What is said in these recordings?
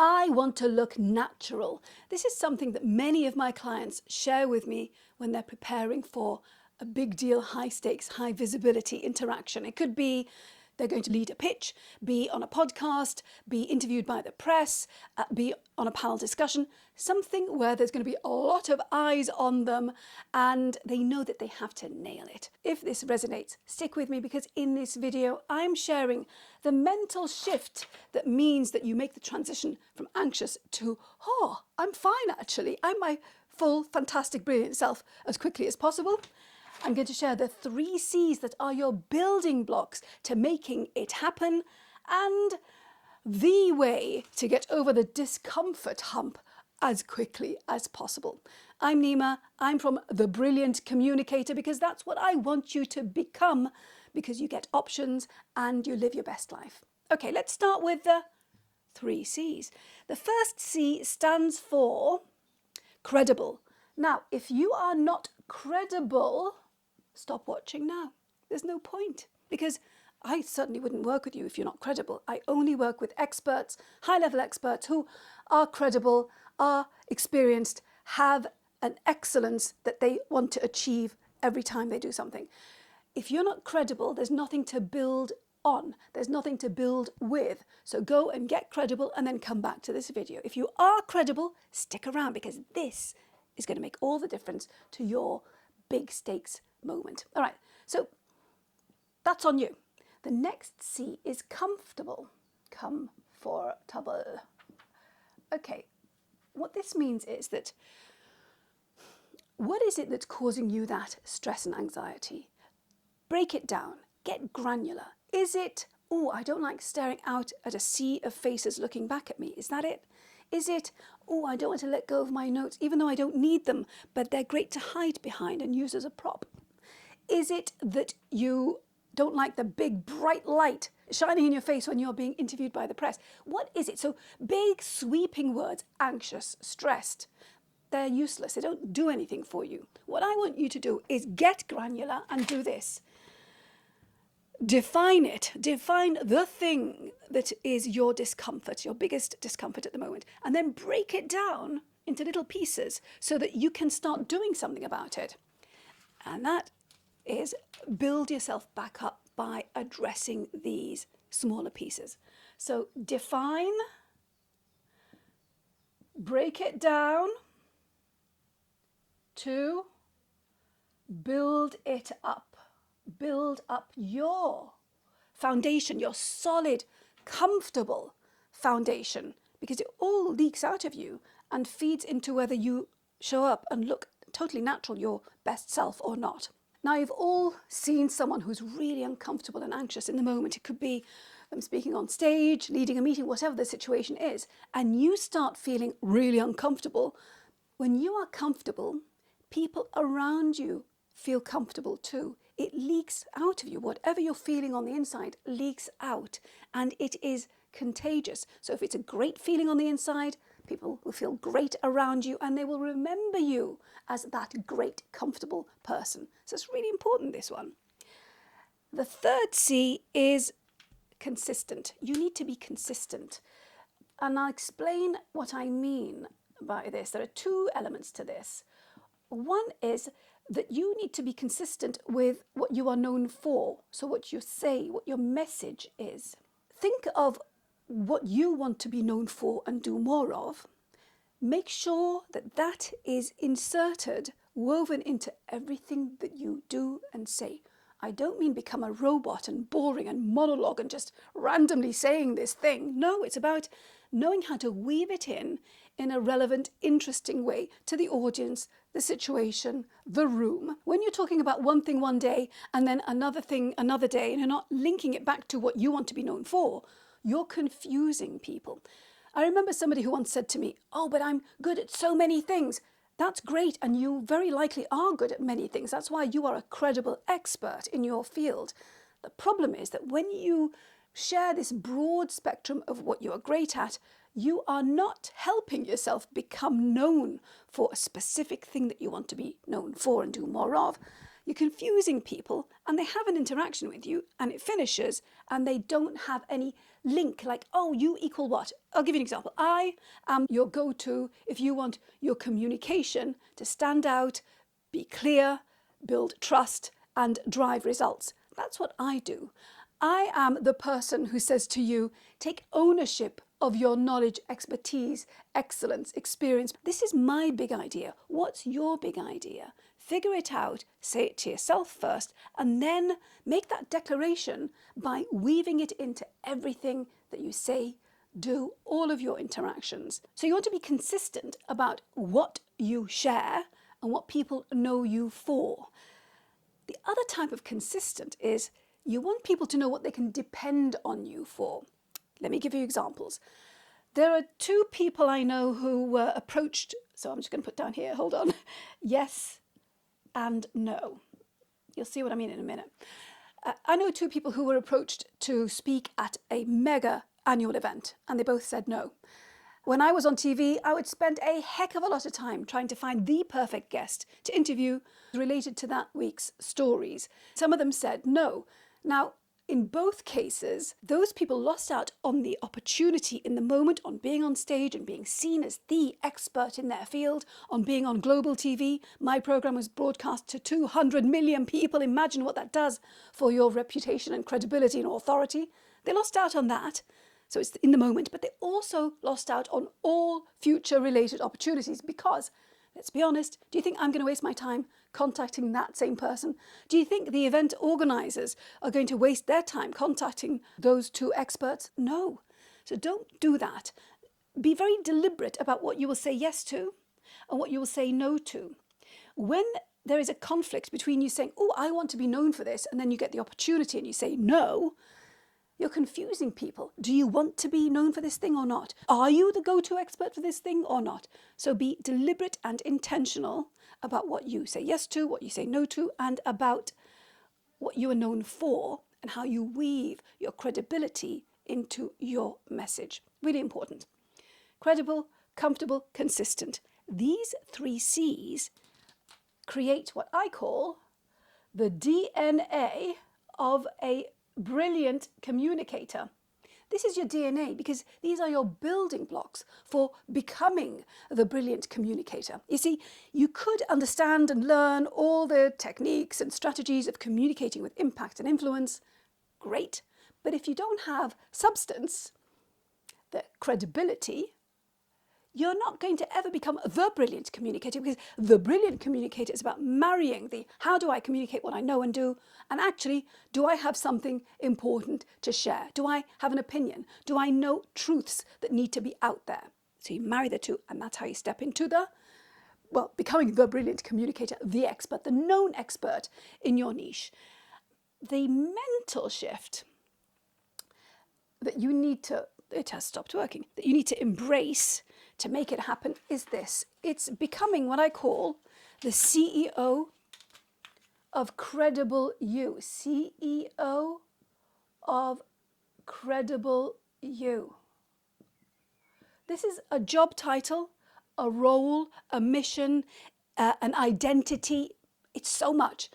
I want to look natural. This is something that many of my clients share with me when they're preparing for a big deal, high stakes, high visibility interaction. It could be they're going to lead a pitch, be on a podcast, be interviewed by the press, be on a panel discussion, something where there's going to be a lot of eyes on them and they know that they have to nail it. If this resonates, stick with me, because in this video, I'm sharing the mental shift that means that you make the transition from anxious to, oh, I'm fine actually. I'm my full, fantastic, brilliant self as quickly as possible. I'm going to share the 3 C's that are your building blocks to making it happen, and the way to get over the discomfort hump as quickly as possible. I'm Nima. I'm from The Brilliant Communicator, because that's what I want you to become, because you get options and you live your best life. Okay, let's start with the 3 C's. The first C stands for credible. Now, if you are not credible, stop watching now. There's no point, because I certainly wouldn't work with you if you're not credible. I only work with experts, high-level experts who are credible, are experienced, have an excellence that they want to achieve every time they do something. If you're not credible, there's nothing to build on. There's nothing to build with. So go and get credible and then come back to this video. If you are credible, stick around, because this is going to make all the difference to your big stakes moment. All right, so that's on you. The next C is comfortable. Comfortable. Okay, what this means is that, what is it that's causing you that stress and anxiety? Break it down. Get granular. Is it, oh, I don't like staring out at a sea of faces looking back at me? Is that it? Is it, oh, I don't want to let go of my notes, even though I don't need them, but they're great to hide behind and use as a prop? Is it that you don't like the big bright light shining in your face when you're being interviewed by the press? What is it? So big sweeping words, anxious, stressed, they're useless. They don't do anything for you. What I want you to do is get granular and do this. Define it. Define the thing that is your discomfort, your biggest discomfort at the moment, and then break it down into little pieces so that you can start doing something about it. And that is build yourself back up by addressing these smaller pieces. So define, break it down, 2, build it up. Build up your foundation, your solid, comfortable foundation, because it all leaks out of you and feeds into whether you show up and look totally natural, your best self, or not. Now, you've all seen someone who's really uncomfortable and anxious in the moment. It could be them speaking on stage, leading a meeting, whatever the situation is, and you start feeling really uncomfortable. When you are comfortable, people around you feel comfortable too. It leaks out of you. Whatever you're feeling on the inside leaks out, and it is contagious. So if it's a great feeling on the inside, people will feel great around you, and they will remember you as that great, comfortable person. So it's really important, this one. The third C is consistent. You need to be consistent. And I'll explain what I mean by this. There are 2 elements to this. One is that you need to be consistent with what you are known for. So what you say, what your message is. Think of what you want to be known for and do more of. Make sure that that is inserted, woven into everything that you do and say. I don't mean become a robot and boring and monologue and just randomly saying this thing. No, it's about knowing how to weave it in a relevant, interesting way to the audience, the situation, the room. When you're talking about one thing one day and then another thing another day, and you're not linking it back to what you want to be known for, you're confusing people. I remember somebody who once said to me, oh, but I'm good at so many things. That's great, and you very likely are good at many things. That's why you are a credible expert in your field. The problem is that when you share this broad spectrum of what you are great at, you are not helping yourself become known for a specific thing that you want to be known for and do more of. You're confusing people and they have an interaction with you and it finishes and they don't have any link like, oh, you equal what? I'll give you an example. I am your go-to if you want your communication to stand out, be clear, build trust and drive results. That's what I do. I am the person who says to you, take ownership of your knowledge, expertise, excellence, experience. This is my big idea. What's your big idea? Figure it out, say it to yourself first, and then make that declaration by weaving it into everything that you say, do, all of your interactions. So you want to be consistent about what you share and what people know you for. The other type of consistent is you want people to know what they can depend on you for. Let me give you examples. There are two people I know who were approached, so I'm just going to put down here, hold on, yes and no. You'll see what I mean in a minute. I know two people who were approached to speak at a mega annual event, and they both said no. When I was on TV, I would spend a heck of a lot of time trying to find the perfect guest to interview related to that week's stories. Some of them said no. Now, in both cases, those people lost out on the opportunity in the moment, on being on stage and being seen as the expert in their field, on being on global TV. My program was broadcast to 200 million people. Imagine what that does for your reputation and credibility and authority. They lost out on that. So it's in the moment, but they also lost out on all future related opportunities because, let's be honest, do you think I'm going to waste my time contacting that same person? Do you think the event organisers are going to waste their time contacting those two experts? No. So don't do that. Be very deliberate about what you will say yes to and what you will say no to. When there is a conflict between you saying, oh, I want to be known for this, and then you get the opportunity and you say no, you're confusing people. Do you want to be known for this thing or not? Are you the go-to expert for this thing or not? So be deliberate and intentional about what you say yes to, what you say no to, and about what you are known for and how you weave your credibility into your message. Really important. Credible, comfortable, consistent. These 3 C's create what I call the DNA of a brilliant communicator. This is your DNA because these are your building blocks for becoming the brilliant communicator. You see, you could understand and learn all the techniques and strategies of communicating with impact and influence. Great. But if you don't have substance, the credibility, you're not going to ever become the brilliant communicator, because the brilliant communicator is about marrying the how do I communicate what I know and do, and actually, do I have something important to share? Do I have an opinion? Do I know truths that need to be out there? So you marry the two, and that's how you step into becoming the brilliant communicator, the expert, the known expert in your niche. The mental shift that you need to, it has stopped working, that you need to embrace to make it happen is this. It's becoming what I call the CEO of credible you. CEO of credible you. This is a job title, a role, a mission, an identity. It's so much.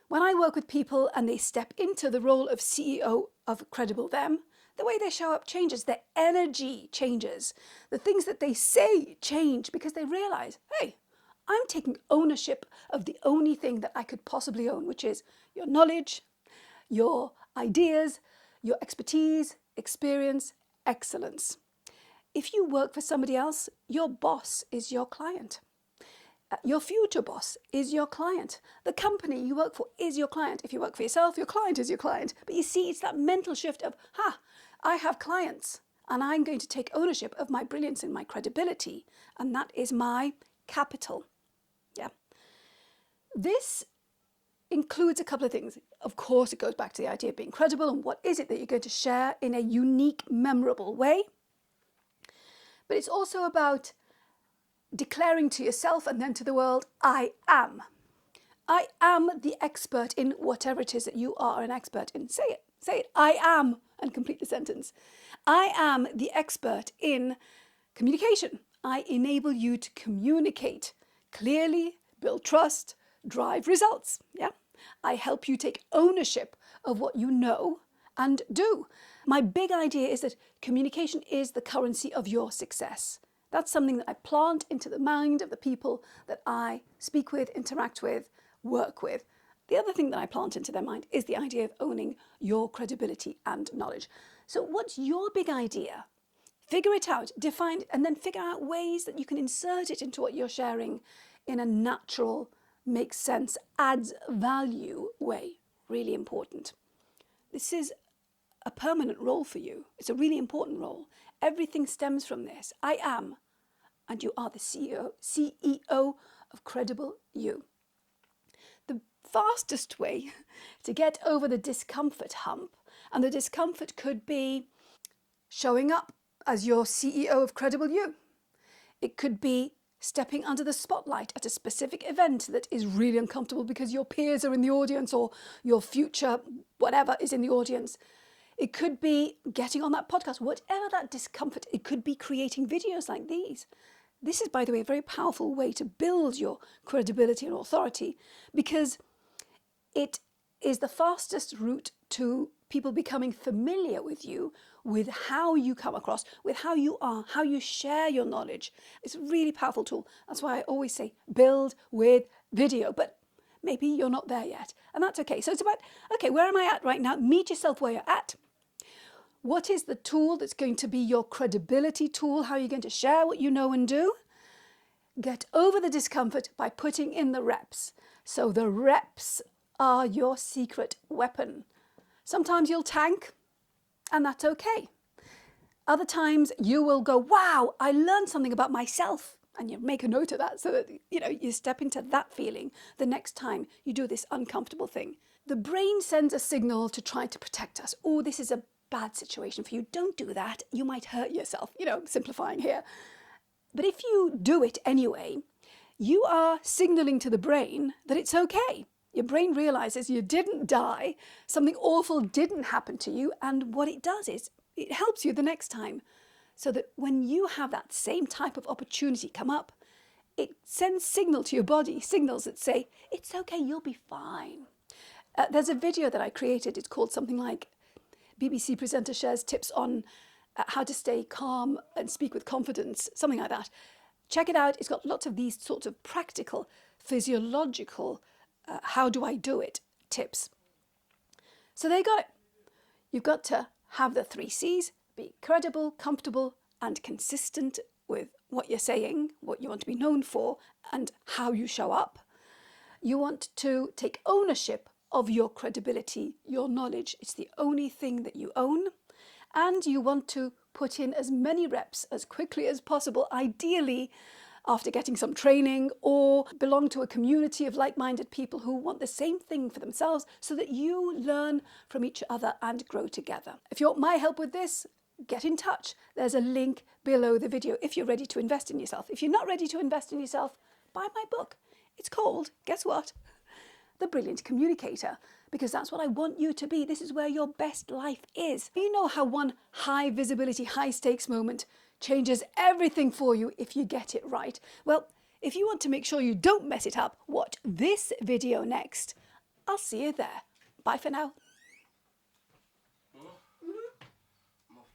When I work with people and they step into the role of CEO of credible them, the way they show up changes, their energy changes, the things that they say change because they realize, hey, I'm taking ownership of the only thing that I could possibly own, which is your knowledge, your ideas, your expertise, experience, excellence. If you work for somebody else, your boss is your client. Your future boss is your client. The company you work for is your client. If you work for yourself, your client is your client. But you see, it's that mental shift of, I have clients and I'm going to take ownership of my brilliance and my credibility. And that is my capital. Yeah. This includes a couple of things. Of course, it goes back to the idea of being credible and what is it that you're going to share in a unique, memorable way. But it's also about declaring to yourself and then to the world, I am. I am the expert in whatever it is that you are an expert in. Say it. Say it. I am, and complete the sentence. I am the expert in communication. I enable you to communicate clearly, build trust, drive results. Yeah. I help you take ownership of what you know and do. My big idea is that communication is the currency of your success. That's something that I plant into the mind of the people that I speak with, interact with, work with. The other thing that I plant into their mind is the idea of owning your credibility and knowledge. So what's your big idea? Figure it out, define it, and then figure out ways that you can insert it into what you're sharing in a natural, makes sense, adds value way. Really important. This is a permanent role for you. It's a really important role. Everything stems from this. I am, and you are the CEO of Credible You. The fastest way to get over the discomfort hump, and the discomfort could be showing up as your CEO of Credible You. It could be stepping under the spotlight at a specific event that is really uncomfortable because your peers are in the audience or your future whatever is in the audience. It could be getting on that podcast, whatever that discomfort. It could be creating videos like these. This is, by the way, a very powerful way to build your credibility and authority because it is the fastest route to people becoming familiar with you, with how you come across, with how you are, how you share your knowledge. It's a really powerful tool. That's why I always say build with video, but maybe you're not there yet, and that's okay. So it's about, okay, where am I at right now? Meet yourself where you're at. What is the tool that's going to be your credibility tool? How are you going to share what you know and do? Get over the discomfort by putting in the reps. So the reps are your secret weapon. Sometimes you'll tank, and that's okay. Other times you will go, wow, I learned something about myself. And you make a note of that so that you step into that feeling the next time you do this uncomfortable thing. The brain sends a signal to try to protect us. Oh, this is a bad situation for you. Don't do that. You might hurt yourself. Simplifying here. But if you do it anyway, you are signaling to the brain that it's okay. Your brain realizes you didn't die, something awful didn't happen to you, and what it does is it helps you the next time. So that when you have that same type of opportunity come up, it sends signals to your body, signals that say, it's okay, you'll be fine. There's a video that I created. It's called something like BBC presenter shares tips on how to stay calm and speak with confidence, something like that. Check it out. It's got lots of these sorts of practical, physiological, how do I do it tips. So there you got it. You've got to have the 3 C's, be credible, comfortable, and consistent with what you're saying, what you want to be known for, and how you show up. You want to take ownership of your credibility, your knowledge. It's the only thing that you own. And you want to put in as many reps as quickly as possible, ideally after getting some training, or belong to a community of like-minded people who want the same thing for themselves so that you learn from each other and grow together. If you want my help with this, get in touch. There's a link below the video if you're ready to invest in yourself. If you're not ready to invest in yourself, buy my book. It's called, guess what? The Brilliant Communicator, because that's what I want you to be. This is where your best life is. You know how one high visibility, high stakes moment changes everything for you if you get it right. Well, if you want to make sure you don't mess it up, watch this video next. I'll see you there. Bye for now.